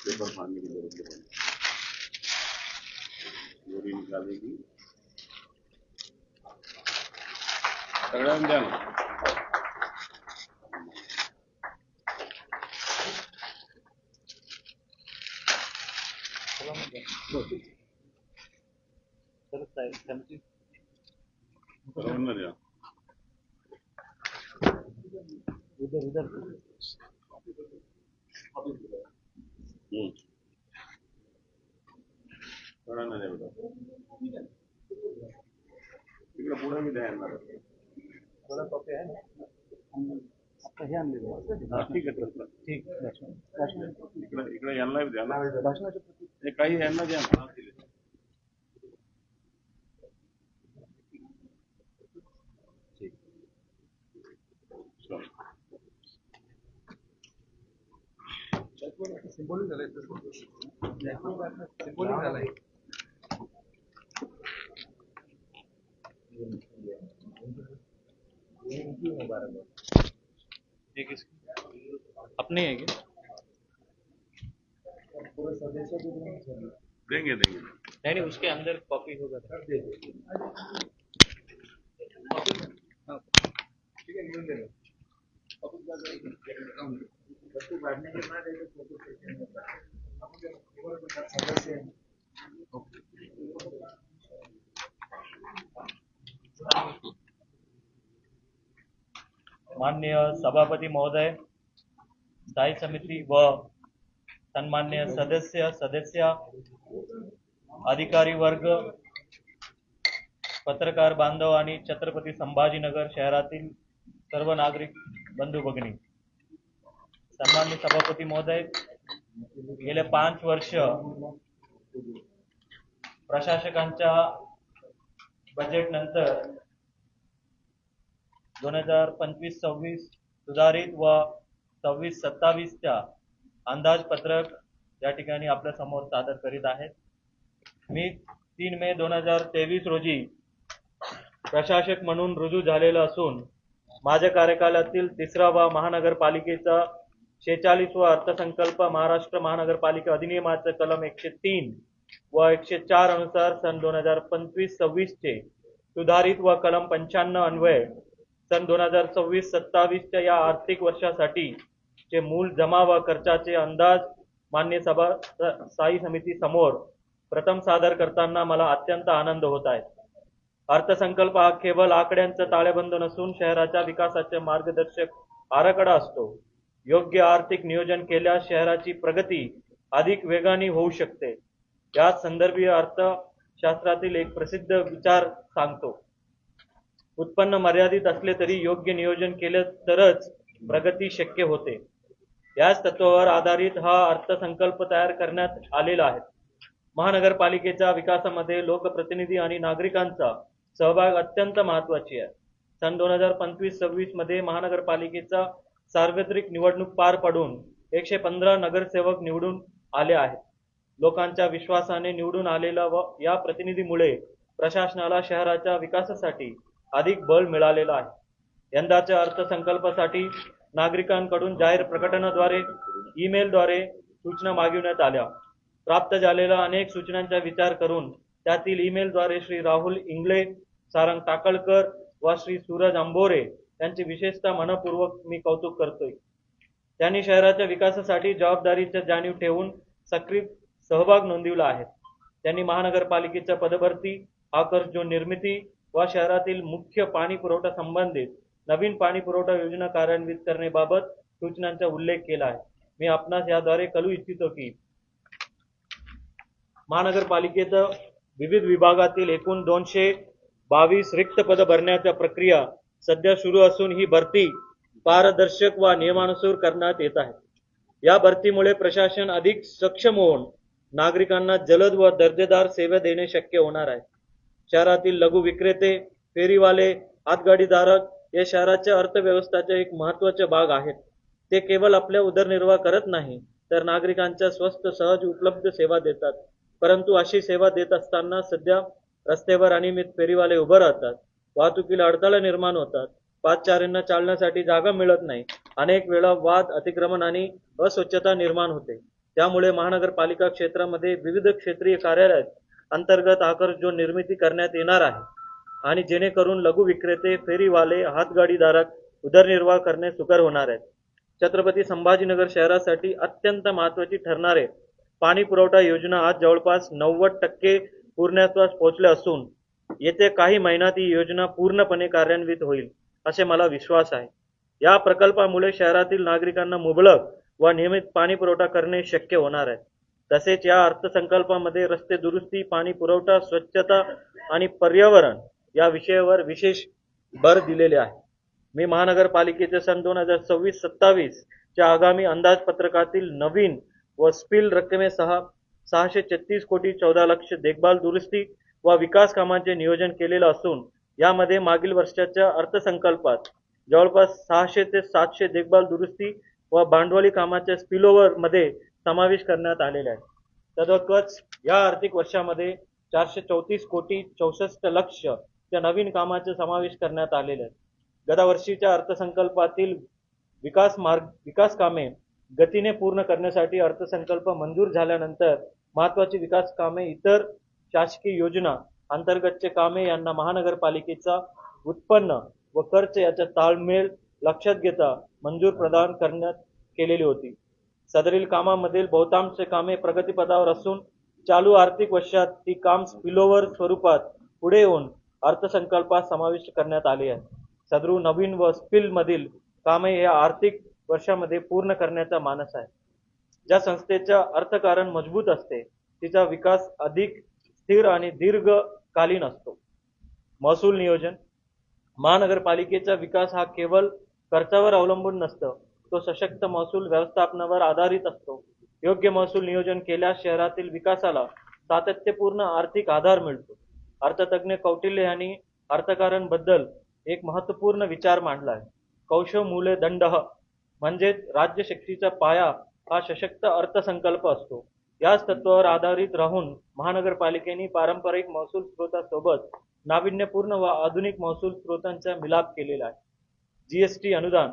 Paper फाड़ने की जरूरत है, बोरी निकालेगी तगड़ा जाना। उधर उधर नाही बेटा, तिकडे पुढे मी द्या थोड़ा कॉपी है ना आपका ध्यान दे दो। ठीक आहे सर, ठीक इकडे इकडे यांना द्या ना, भाषणाचे हे काही यांना द्या ना। सिंबॉलिक झालंय सिंबॉलिक झालंय अपने है क्या? देंगे देंगे नहीं उसके अंदर कॉपी होगा ठीक है निकल देना बैठने के बाद सदस्य माननीय सभापति महोदय, स्थायी समिति व सन्मान्य सदस्य अधिकारी वर्ग, पत्रकार बांधव आणि छत्रपती संभाजीनगर शहरातील सर्व नागरिक बंधू भगिनी, सन्मान्य सभापती महोदय, गेले 5 वर्ष प्रशासकांच्या बजेट नंतर 2025-26 सुधारित व 26-27 च्या अंदाजपत्रक या ठिकाणी आपल्या समोर सादर करीत आहेत। मी 3 मे 2023 रोजी प्रशासक म्हणून रुजू झालेला असून माझ्या कार्यकालातील 3वा महानगरपालिकेचा 46वा अर्थसंकल्प महाराष्ट्र महानगरपालिका अधिनियमाचे कलम 103 व 104 अनुसार सन 2025-26 चे सुधारित व कलम 95 अन्वये सन 2026-27 च्या या आर्थिक वर्षासाठी चे मूल जमा व खर्चाचे अंदाज मान्य सभा स्थायी समिती समोर प्रथम सादर करताना मला अत्यंत आनंद होत आहे। अर्थसंकल्प हा केवळ आकड्यांचा ताळेबंद नसून शहराच्या विकासाचे मार्गदर्शक आराखडा असतो। योग्य आर्थिक नियोजन केल्यास शहराची प्रगती अधिक वेगाने होऊ शकते। या संदर्भीय अर्थशास्त्रातील एक प्रसिद्ध विचार सांगतो, उत्पन्न मर्यादित असले तरी योग्य नियोजन केले तरच प्रगती शक्य होते। याच तत्वावर आधारित हा अर्थसंकल्प तयार करण्यात आलेला आहे। महानगरपालिकेच्या विकासामध्ये लोकप्रतिनिधी आणि नागरिकांचा सहभाग अत्यंत महत्त्वाची आहे। सन 2025-26 मध्ये महानगरपालिकेचा सार्वत्रिक निवडणूक पार पडून 115 नगरसेवक निवडून आले आहेत। लोकांच्या विश्वासाने निवडून आलेल्या व या प्रतिनिधीमुळे प्रशासनाला शहराच्या विकासासाठी अधिक बळ मिळालेलं आहे। यंदाच्या अर्थसंकल्पासाठी नागरिकांकडून जाहीर प्रकटनाद्वारे, ईमेलद्वारे सूचना मागविण्यात आल्या। प्राप्त झालेल्या अनेक सूचनांचा विचार करून त्यातील ईमेलद्वारे श्री राहुल इंगळे, सारंग टाकळकर व श्री सूरज अंबोरे यांचे विशेषतः मनपूर्वक मी कौतुक करतोय। त्यांनी शहराच्या विकासासाठी जबाबदारीचा जाणीव ठेवून सक्रिय सहभाग नोंदविला आहे। त्यांनी महानगरपालिकेच्या पदभरती, आकर्षक निर्मिती व शहरातील मुख्य पाणी पुरवठा संबंधित नवीन पाणी पुरवठा योजना कार्यान्वित करण्याबाबत सूचनांचा उल्लेख केला आहे। मी आपणास याद्वारे कळवू इच्छितो की महानगरपालिकेच्या विविध विभागातील एकूण 222 रिक्त पद भरण्याच्या प्रक्रिया सध्या सुरू असून ही भरती पारदर्शक व नियमानुसार करण्यात येत आहे। या भरतीमुळे प्रशासन अधिक सक्षम होऊन नागरिकांना जलद व दर्जेदार सेवा देणे शक्य होणार आहे। शहरातील लघु विक्रेते, फेरीवाले, हातगाडीधारक या शहराच्या अर्थव्यवस्थेचे एक महत्त्वाचे भाग आहेत। ते केवळ आपल्या उदरनिर्वाह करत नाही तर नागरिकांच्या स्वस्त सहज उपलब्ध सेवा देतात। परंतु अशी सेवा देत असताना सध्या रस्त्यावर अनियमित फेरीवाले उभे राहतात, वाहतुकीला अडथळे निर्माण होतात, पादचाऱ्यांना चालण्यासाठी जागा मिळत नाही. अनेक वेळा वाद, अतिक्रमण आणि अस्वच्छता निर्माण होते. त्यामुळे महानगरपालिका क्षेत्रामध्ये विविध क्षेत्रीय कार्यालय अंतर्गत आकर्षण निर्मिती करण्यात येणार आहे आणि जेणेकरून लघु विक्रेते, फेरीवाले, हातगाडीधारक उदरनिर्वाह करणे सुकर होणार आहे. छत्रपती संभाजीनगर शहरासाठी अत्यंत महत्त्वाची ठरणारे पाणी पुरवठा योजना आज जवळपास 90% पूर्णत्वास पोहोचले असून येत्या काही महिन्यात ही योजना पूर्णपणे कार्यान्वित होईल असे मला विश्वास आहे. या प्रकल्पामुळे शहरातील नागरिकांना मुबलक व नियमित पाणी पुरवठा करणे शक्य होणार आहे. तसेच या अर्थसंकल्पामध्ये रस्ते दुरुस्ती, पाणी पुरवठा, स्वच्छता आणि पर्यावरण या विषयावर विशेष भर दिलेले आहे. मी महानगरपालिकेचे सन 2026-27 च्या आगामी अंदाजपत्रकातील नवीन व स्पिल रक्कमेसह 636 कोटी 14 लक्ष देखभाल दुरुस्ती व विकास कामांचे नियोजन केलेले असून यामध्ये मागील वर्षाच्या अर्थसंकल्पात जवळपास 600 ते 700 देखभाल दुरुस्ती व भांडवली कामाच्या स्पिलओव्हर मध्ये समावेश करण्यात आलेला आहे. तद्वतच या आर्थिक वर्षामध्ये 434 कोटी 64 लक्ष त्या नवीन कामाचे समावेश करण्यात आलेले आहे. गतवर्षीच्या अर्थसंकल्पातील विकास कामे गतीने पूर्ण करण्यासाठी अर्थसंकल्प मंजूर झाल्यानंतर महत्त्वाची विकास कामे, इतर शासकीय योजना अंतर्गतचे कामे यांना महानगरपालिकेचा उत्पन्न व खर्च याचा ताळमेळ लक्षात घेता मंजूर प्रदान करण्यात केलेली होती. सदरील कामामधील बहुतांश कामे प्रगतीपथावर असून चालू आर्थिक वर्षात ती काम स्पिलओव्हर स्वरूपात पुढे येऊन अर्थसंकल्पात समाविष्ट करण्यात आली आहे. सदरू नवीन व स्पिल मधील कामे या आर्थिक वर्षामध्ये पूर्ण करण्याचा मानस आहे. ज्या संस्थेचा अर्थकारण मजबूत असते तिचा विकास अधिक स्थिर आणि दीर्घकालीन असतो. महसूल नियोजन. महानगरपालिकेचा विकास हा केवळ खर्चावर अवलंबून नसतो, तो सशक्त महसूल व्यवस्थापनावर आधारित असतो. योग्य महसूल नियोजन केल्यास शहरातील विकासाला सातत्यपूर्ण आर्थिक आधार मिळतो. अर्थतज्ञ कौटिल्य यांनी अर्थकारण बद्दल एक महत्त्वपूर्ण विचार मांडला आहे. कौशमूलदंडः म्हणजेच राज्यशक्तीचा पाया हा सशक्त अर्थसंकल्प असतो. याच तत्वावर आधारित राहून महानगरपालिकेने पारंपरिक महसूल स्रोतासोबत नाविन्यपूर्ण व आधुनिक महसूल स्रोतांचा मिलाप केलेला आहे. जीएसटी अनुदान.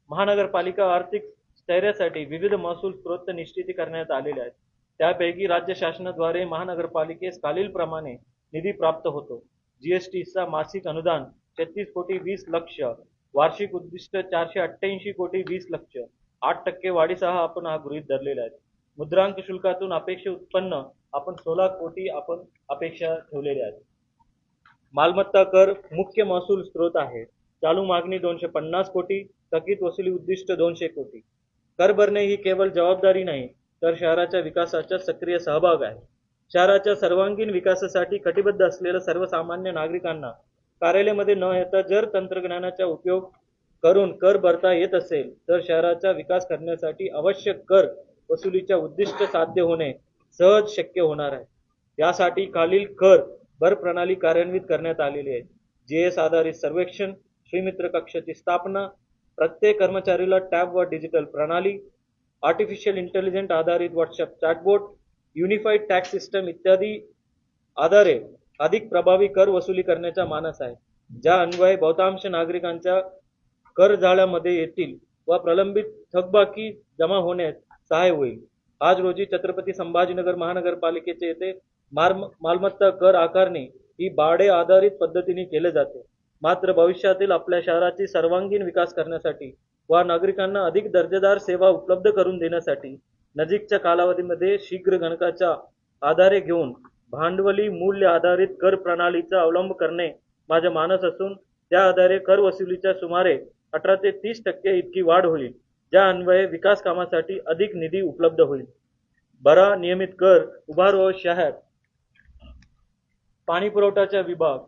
महानगरपालिका आर्थिक स्थैर्यासाठी विविध महसूल स्रोत निश्चित करण्यात आलेले आहेत. त्यापैकी राज्य शासनाद्वारे महानगरपालिकेस खालीलप्रमाणे निधी प्राप्त होतो. जीएसटीचा मासिक अनुदान 36 कोटी 20 लक्ष, वार्षिक उद्दिष्ट 488 कोटी 20 लक्ष, 8% वाढीसह आपण हा गृहीत धरलेला आहे. मुद्रांक शुल्कातून अपेक्षित उत्पन्न आपण 16 कोटी आपण अपेक्षा ठेवलेली आहे. मालमत्ता कर मुख्य महसूल स्रोत आहे. चालू मागणी 250 कोटी, थकीत वसुली उद्दिष्ट 200 कोटी. कर भरणे ही केवळ जबाबदारी नाही तर शहराच्या विकासाचा सक्रिय सहभाग आहे. शहराच्या सर्वांगीण विकासासाठी कटिबद्ध असलेल्या सर्वसामान्य नागरिकांना कार्यालयामध्ये न येता जर तंत्रज्ञानाचा उपयोग करून कर भरता येत असेल तर शहराचा विकास करण्यासाठी आवश्यक कर वसुलीच्या उद्दिष्ट साध्य होणे सहज शक्य होणार आहे. यासाठी खालील कर भर प्रणाली कार्यान्वित करण्यात आलेली आहे. जीएस आधारित सर्वेक्षण, श्रीमित्र कक्षाची स्थापना, प्रत्येक कर्मचारीला टॅब व डिजिटल प्रणाली, आर्टिफिशियल इंटेलिजन्स आधारित WhatsApp chatbot, unified tax system इत्यादी आधारे अधिक प्रभावी कर वसुली करण्याचा मानस आहे. ज्या अन्वये बहुतांश नागरिकांच्या कर जाळ्यामध्ये येतील व प्रलंबित थकबाकी जमा होण्यास सहाय्य होईल. आज रोजी छत्रपती संभाजीनगर महानगरपालिकेचे येथे मालमत्ता कर आकारणी ही भाडे आधारित पद्धतीने केले जाते. मात्र भविष्यातील आपल्या शहराची सर्वांगीण विकास करण्यासाठी व नागरिकांना अधिक दर्जेदार सेवा उपलब्ध करून देण्यासाठी नजीकच्या कालावधीमध्ये शीघ्र गणकाच्या आधारे घेऊन भांडवली मूल्य आधारित कर प्रणालीचा अवलंब करणे माझे मानस असून त्या आधारे कर वसुलीच्या सुमारे 18 ते 30% इतकी वाढ होईल. ज्या अन्वये विकास कामासाठी अधिक निधी उपलब्ध होईल. बरा नियमित कर उभार व शहर पाणी पुरवठ्याचा विभाग.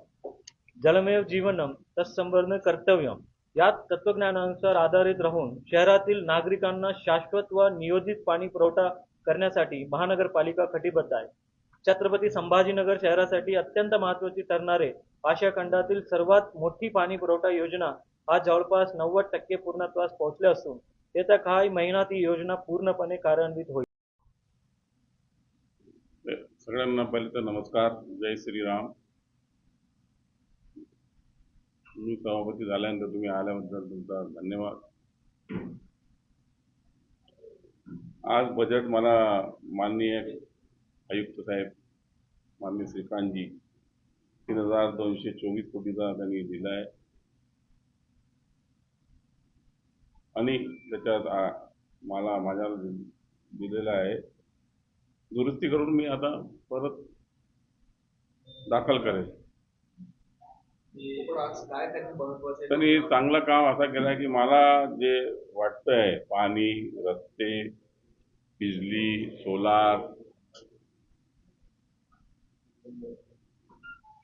जलमेव जीवनम तत्संवर्धन कर्तव्यम या तत्वज्ञानानुसार आधारित राहून शहरातील नागरिकांना शाश्वत व नियोजित पाणी पुरवठा करण्यासाठी महानगरपालिका कटिबद्ध आहे. छत्रपती संभाजीनगर शहरासाठी अत्यंत महत्त्वाची ठरणारे आशिया खंडातील सर्वात मोठी पाणी पुरवठा योजना आज जवळपास 90% पूर्णत्वास पोहोचले असून येत्या काही महिन्यात ही योजना पूर्णपणे कार्यान्वित होईल. सगळ्यांना पहिले तर नमस्कार, जय श्रीराम. मी सभापती झाल्यानंतर तुम्ही आल्याबद्दल तुमचा धन्यवाद. आज बजेट मला माननीय आयुक्त साहेब माननीय श्रीकांतजी 3,224 कोटीचा त्यांनी दिला आहे आणि त्याच्यात मला माझ्या दिलेला आहे. दुरुस्ती करून मी आता परत दाखल करेल. त्यांनी चांगलं काम असं केलं की मला जे वाटतंय पाणी, रस्ते, बिजली, सोलार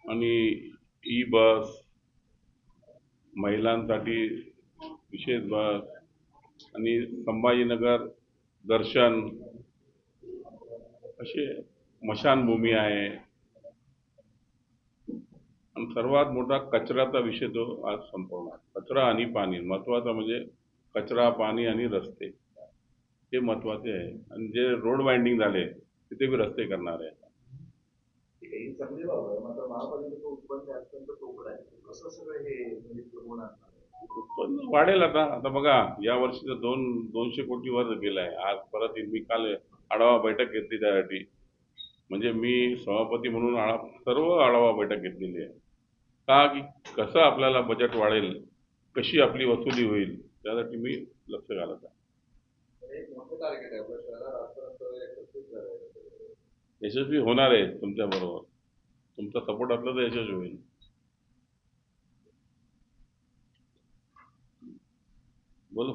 आणि ई बस, महिलांसाठी विशेष बस आणि संभाजीनगर दर्शन असे स्मशानभूमी आहे आणि सर्वात मोठा कचऱ्याचा विषय तो आज संपवणार. कचरा आणि पाणी महत्वाचा म्हणजे कचरा, पाणी आणि रस्ते हे महत्वाचे आहे आणि जे रोड वाइंडिंग झाले तिथे बी रस्ते करणार आहे. उत्पन्न वाढेल आता. आता बघा या वर्षीचं 200 कोटी वर गेलाय. आज परत मी काल आढावा बैठक घेतली त्यासाठी. म्हणजे मी सभापती म्हणून सर्व आढावा बैठक घेतलेली आहे का की कसं आपल्याला बजेट वाढेल, कशी आपली वसुली होईल त्यासाठी मी लक्ष घालत आहे. यशस्वी होणार आहे तुमच्या बरोबर. तुमचा सपोर्ट असला तर यशस्वी होईल. बोल.